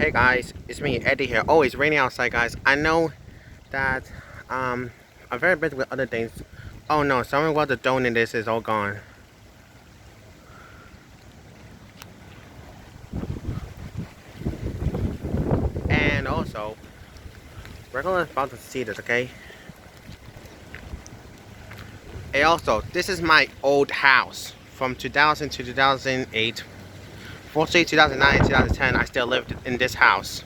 Hey guys, it's me Eddie here. Oh, it's raining outside, guys. I know that I'm very busy with other things. Oh no, some of what the dough in this is all gone. And also, we're gonna about to see this, okay? And also, this is my old house from 2000 to 2008. Mostly 2009, 2010, I still lived in this house.